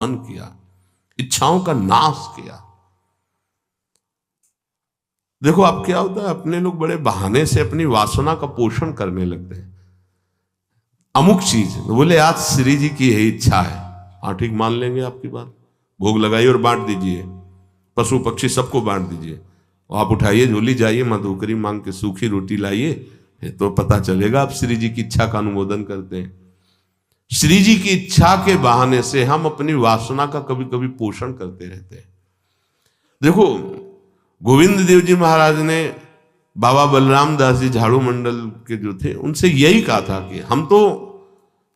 किया, इच्छाओं का नाश किया। देखो अब क्या होता है, अपने लोग बड़े बहाने से अपनी वासना का पोषण करने लगते हैं। अमुक चीज तो बोले आज श्री जी की यही इच्छा है, हाँ ठीक मान लेंगे आपकी बात, भोग लगाइए और बांट दीजिए, पशु पक्षी सबको बांट दीजिए, आप उठाइए झोली जाइए, मधुकरी मांग के सूखी रोटी लाइए, तो पता चलेगा आप श्री जी की इच्छा का अनुमोदन करते हैं। श्री जी की इच्छा के बहाने से हम अपनी वासना का कभी कभी पोषण करते रहते हैं। देखो गोविंद देव जी महाराज ने बाबा बलराम दास जी झाड़ू मंडल के जो थे उनसे यही कहा था कि हम तो,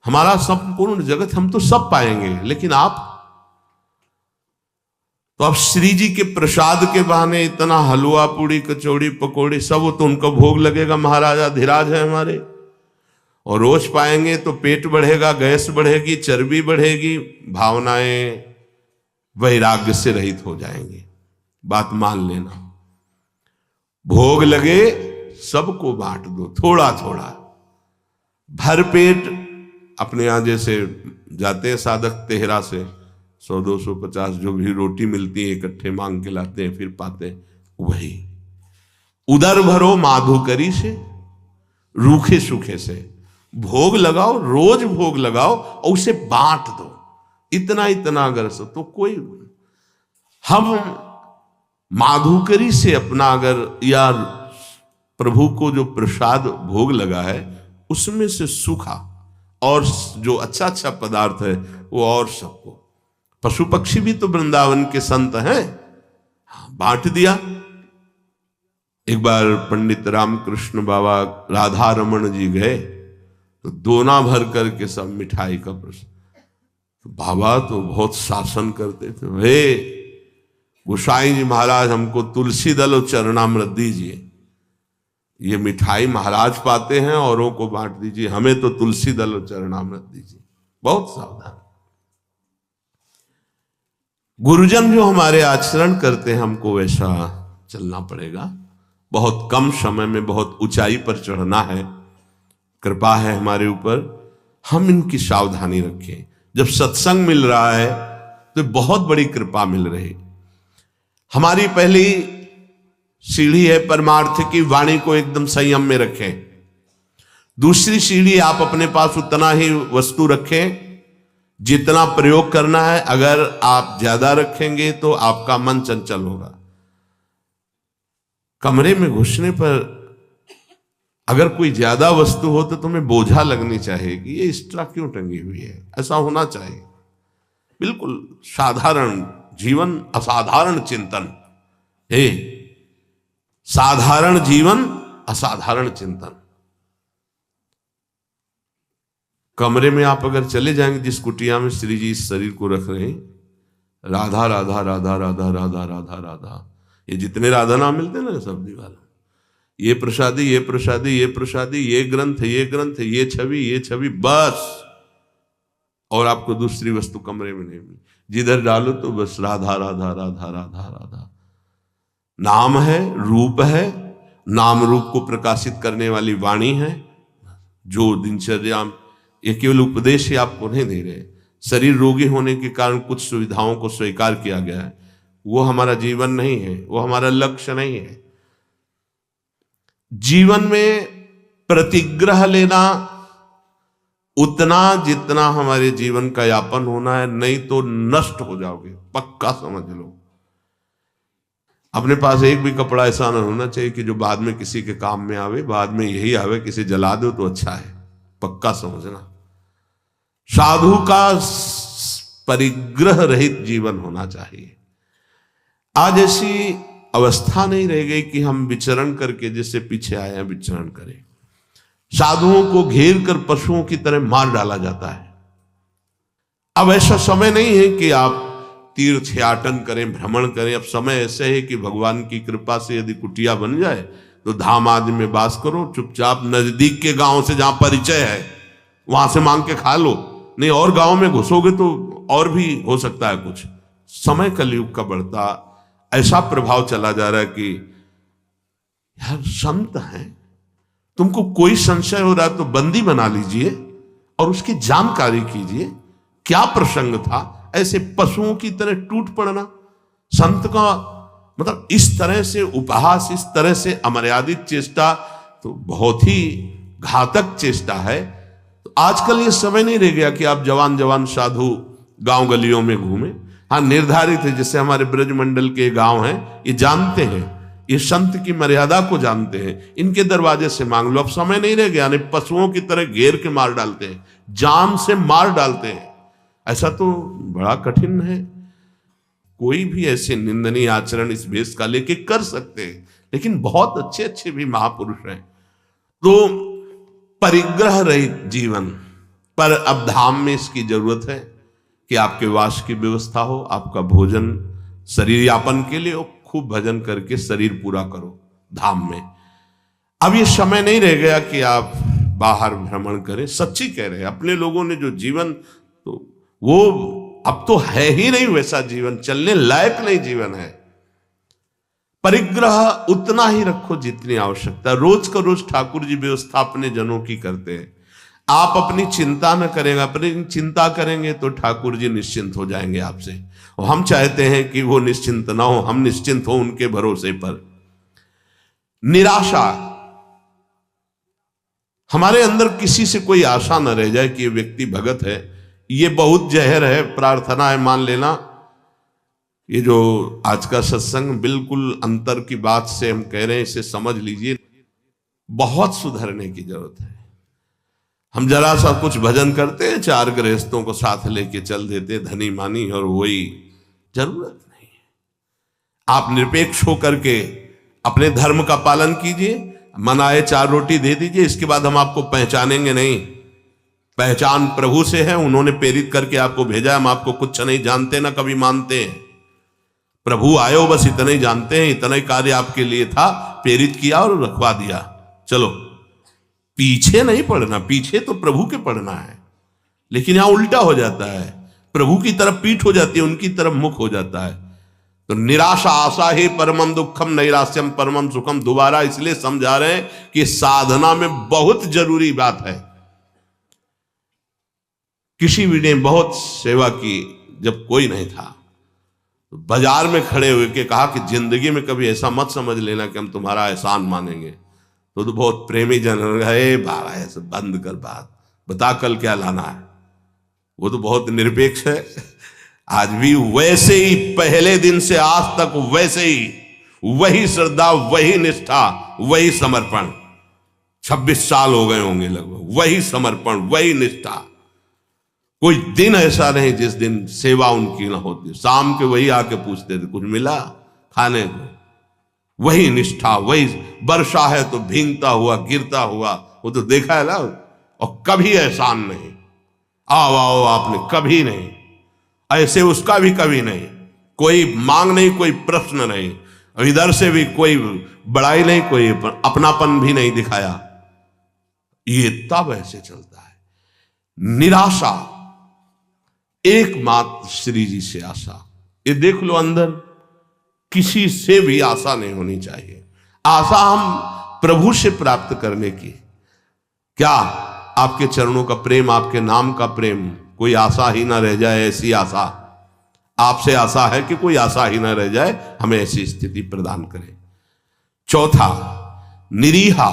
हमारा संपूर्ण जगत हम तो सब पाएंगे, लेकिन आप तो आप श्री जी के प्रसाद के बहाने इतना हलवा पूड़ी कचौड़ी पकौड़ी सब, वो तो उनका भोग लगेगा, महाराजा धीराज है हमारे, और रोज पाएंगे तो पेट बढ़ेगा, गैस बढ़ेगी, चर्बी बढ़ेगी, भावनाएं वैराग्य से रहित हो जाएंगी। बात मान लेना, भोग लगे सबको बांट दो, थोड़ा थोड़ा, भर पेट। अपने यहां जैसे जाते हैं साधक तेहरा से 100 250 जो भी रोटी मिलती है इकट्ठे मांग के लाते हैं, फिर पाते हैं, वही उदर भरो माधुकरी से, रूखे सूखे से भोग लगाओ, रोज भोग लगाओ और उसे बांट दो, इतना इतना अगर सो तो कोई, हम माधुकरी से अपना अगर, या प्रभु को जो प्रसाद भोग लगा है उसमें से सूखा और जो अच्छा अच्छा पदार्थ है वो और सबको, पशु पक्षी भी तो वृंदावन के संत हैं, बांट दिया। एक बार पंडित रामकृष्ण बाबा राधा रमन जी गए तो दोना भर करके सब मिठाई का प्रसाद, तो बाबा तो बहुत शासन करते थे, वे गोसाई जी महाराज हमको तुलसी दल और चरणामृत दीजिए, ये मिठाई महाराज पाते हैं औरों को बांट दीजिए, हमें तो तुलसी दल और चरणामृत दीजिए। बहुत सावधान, गुरुजन जो हमारे आचरण करते हैं हमको वैसा चलना पड़ेगा। बहुत कम समय में बहुत ऊंचाई पर चढ़ना है, कृपा है हमारे ऊपर, हम इनकी सावधानी रखें। जब सत्संग मिल रहा है तो बहुत बड़ी कृपा मिल रही। हमारी पहली सीढ़ी है परमार्थ की वाणी को एकदम संयम में रखें। दूसरी सीढ़ी, आप अपने पास उतना ही वस्तु रखें जितना प्रयोग करना है। अगर आप ज्यादा रखेंगे तो आपका मन चंचल होगा। कमरे में घुसने पर अगर कोई ज्यादा वस्तु हो तो तुम्हें बोझा लगनी चाहिए कि ये एक्स्ट्रा क्यों टंगी हुई है, ऐसा होना चाहिए। बिल्कुल साधारण जीवन, असाधारण चिंतन है, साधारण जीवन असाधारण चिंतन। कमरे में आप अगर चले जाएंगे जिस कुटिया में श्री जी इस शरीर को रख रहे हैं, राधा राधा राधा राधा राधा राधा राधा, ये जितने राधा नाम मिलते हैं ना सब दीवार, ये प्रसादी ये प्रसादी ये प्रसादी, ये ग्रंथ ये ग्रंथ, ये छवि बस, और आपको दूसरी वस्तु कमरे में नहीं मिली। जिधर डालो तो बस राधा राधा राधा राधा राधा। नाम है, रूप है, नाम रूप को प्रकाशित करने वाली वाणी है, जो दिनचर्या, ये केवल उपदेश ही आपको नहीं दे रहे। शरीर रोगी होने के कारण कुछ सुविधाओं को स्वीकार किया गया है, वो हमारा जीवन नहीं है, वो हमारा लक्ष्य नहीं है। जीवन में प्रतिग्रह लेना उतना जितना हमारे जीवन का यापन होना है, नहीं तो नष्ट हो जाओगे, पक्का समझ लो। अपने पास एक भी कपड़ा ऐसा ना होना चाहिए कि जो बाद में किसी के काम में आवे, बाद में यही आवे किसी जला दो तो अच्छा है, पक्का समझना। साधु का परिग्रह रहित जीवन होना चाहिए। आज ऐसी अवस्था नहीं रह गई कि हम विचरण करके जैसे पीछे आए हैं विचरण करें। साधुओं को घेर कर पशुओं की तरह मार डाला जाता है। अब ऐसा समय नहीं है कि आप तीर्थयाटन करें, भ्रमण करें। अब समय ऐसे है कि भगवान की कृपा से यदि कुटिया बन जाए तो धाम आदि में वास करो, चुपचाप नजदीक के गांव से जहां परिचय है वहां से मांग के खा लो, नहीं और गांव में घुसोगे तो और भी हो सकता है कुछ। समय कलयुग का बढ़ता ऐसा प्रभाव चला जा रहा है कि यार संत हैं, तुमको कोई संशय हो रहा है तो बंदी बना लीजिए और उसकी जानकारी कीजिए, क्या प्रसंग था, ऐसे पशुओं की तरह टूट पड़ना, संत का मतलब इस तरह से उपहास, इस तरह से अमर्यादित चेष्टा तो बहुत ही घातक चेष्टा है। तो आजकल ये समय नहीं रह गया कि आप जवान जवान साधु गांव गलियों में घूमे। हाँ, निर्धारित है, जैसे हमारे ब्रजमंडल के गांव हैं, ये जानते हैं, ये संत की मर्यादा को जानते हैं, इनके दरवाजे से मांग लो। अब समय नहीं रह गया, नहीं पशुओं की तरह घेर के मार डालते हैं, जान से मार डालते हैं। ऐसा तो बड़ा कठिन है, कोई भी ऐसे निंदनीय आचरण इस भेष का लेके कर सकते हैं, लेकिन बहुत अच्छे अच्छे भी महापुरुष हैं। तो परिग्रह रहित जीवन, पर अब धाम में इसकी जरूरत है कि आपके वास की व्यवस्था हो, आपका भोजन शरीर यापन के लिए हो, खूब भजन करके शरीर पूरा करो धाम में। अब ये समय नहीं रह गया कि आप बाहर भ्रमण करें। सच्ची कह रहे हैं, अपने लोगों ने जो जीवन, तो वो अब तो है ही नहीं वैसा जीवन, चलने लायक नहीं जीवन है। परिग्रह उतना ही रखो जितनी आवश्यकता। रोज का रोज ठाकुर जी व्यवस्था अपने जनों की करते हैं। आप अपनी चिंता न करेंगे, अपनी चिंता करेंगे तो ठाकुर जी निश्चिंत हो जाएंगे आपसे। और हम चाहते हैं कि वो निश्चिंत ना हो, हम निश्चिंत हो उनके भरोसे पर। निराशा, हमारे अंदर किसी से कोई आशा न रह जाए कि ये व्यक्ति भगत है, ये बहुत जहर है, प्रार्थना है, मान लेना। ये जो आज का सत्संग बिल्कुल अंतर की बात से हम कह रहे हैं, इसे समझ लीजिए, बहुत सुधरने की जरूरत है। हम जरा सा कुछ भजन करते हैं, 4 गृहस्थों को साथ लेके चल देते, धनी मानी, और वही जरूरत नहीं है। आप निरपेक्ष होकर के अपने धर्म का पालन कीजिए, मन आए 4 रोटी दे दीजिए, इसके बाद हम आपको पहचानेंगे नहीं। पहचान प्रभु से है, उन्होंने प्रेरित करके आपको भेजा, हम आपको कुछ नहीं जानते ना कभी मानते हैं। प्रभु आयो बस इतना ही जानते हैं, इतना ही कार्य आपके लिए था, प्रेरित किया और रखवा दिया, चलो। पीछे नहीं पड़ना, पीछे तो प्रभु के पड़ना है। लेकिन यहां उल्टा हो जाता है, प्रभु की तरफ पीठ हो जाती है, उनकी तरफ मुख हो जाता है। तो निराशा आशा ही परमम दुखम, नैराश्यम परमम सुखम। दोबारा इसलिए समझा रहे हैं कि साधना में बहुत जरूरी बात है। किसी भी ने बहुत सेवा की, जब कोई नहीं था तो बाजार में खड़े हुए के कहा कि जिंदगी में कभी ऐसा मत समझ लेना कि हम तुम्हारा एहसान मानेंगे। तो बहुत प्रेमी जन है, बाबा ऐसे बंद कर बात, बता कल क्या लाना है। वो तो बहुत निरपेक्ष है, आज भी वैसे ही, पहले दिन से आज तक वैसे ही, वही श्रद्धा, वही निष्ठा, वही समर्पण। 26 साल हो गए होंगे लगभग, वही समर्पण, वही निष्ठा। कोई दिन ऐसा नहीं जिस दिन सेवा उनकी ना होती। शाम के वही आके पूछते थे, कुछ मिला खाने को, वही निष्ठा, वही। वर्षा है तो भींगता हुआ, गिरता हुआ, वो तो देखा है ना। और कभी एहसान नहीं, आओ आपने, कभी नहीं ऐसे, उसका भी कभी नहीं, कोई मांग नहीं, कोई प्रश्न नहीं, और इधर से भी कोई बड़ाई नहीं, कोई अपनापन भी नहीं दिखाया। ये तब ऐसे चलता है। निराशा, एकमात्र श्री जी से आशा। ये देख लो, अंदर किसी से भी आशा नहीं होनी चाहिए। आशा हम प्रभु से प्राप्त करने की, क्या आपके चरणों का प्रेम, आपके नाम का प्रेम, कोई आशा ही ना रह जाए, ऐसी आशा। आपसे आशा है कि कोई आशा ही ना रह जाए, हमें ऐसी स्थिति प्रदान करें। चौथा, निरीहा,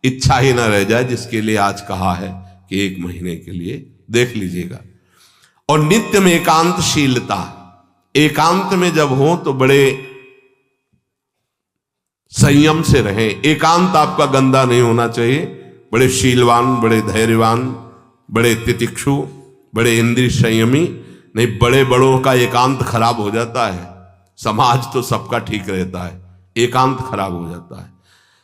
इच्छा ही ना रह जाए, जिसके लिए आज कहा है कि 1 महीने के लिए देख लीजिएगा। और नित्य में एकांतशीलता, एकांत में जब हो तो बड़े संयम से रहें। एकांत आपका गंदा नहीं होना चाहिए, बड़े शीलवान, बड़े धैर्यवान, बड़े तितिक्षु, बड़े इंद्रिय संयमी। नहीं, बड़े बड़ों का एकांत खराब हो जाता है। समाज तो सबका ठीक रहता है, एकांत खराब हो जाता है।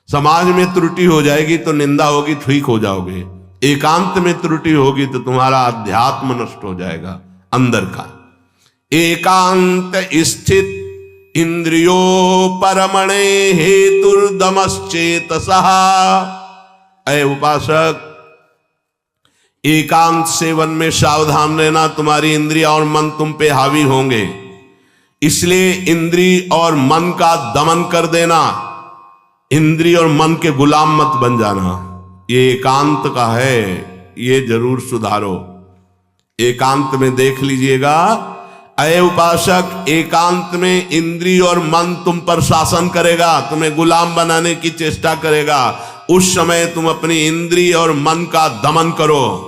समाज में त्रुटि हो जाएगी तो निंदा होगी, ठीक हो जाओगे। एकांत में त्रुटि होगी तो तुम्हारा अध्यात्म नष्ट हो जाएगा अंदर का। एकांत स्थित इंद्रियो परमणे हेतुर्दमश्चेतसः। ऐ उपासक, एकांत सेवन में सावधान रहना, तुम्हारी इंद्रिया और मन तुम पे हावी होंगे, इसलिए इंद्रिय और मन का दमन कर देना, इंद्रिय और मन के गुलाम मत बन जाना। ये एकांत का है, ये जरूर सुधारो। एकांत में देख लीजिएगा, अय उपासक, एकांत में इंद्रिय और मन तुम पर शासन करेगा, तुम्हें गुलाम बनाने की चेष्टा करेगा। उस समय तुम अपनी इंद्रिय और मन का दमन करो।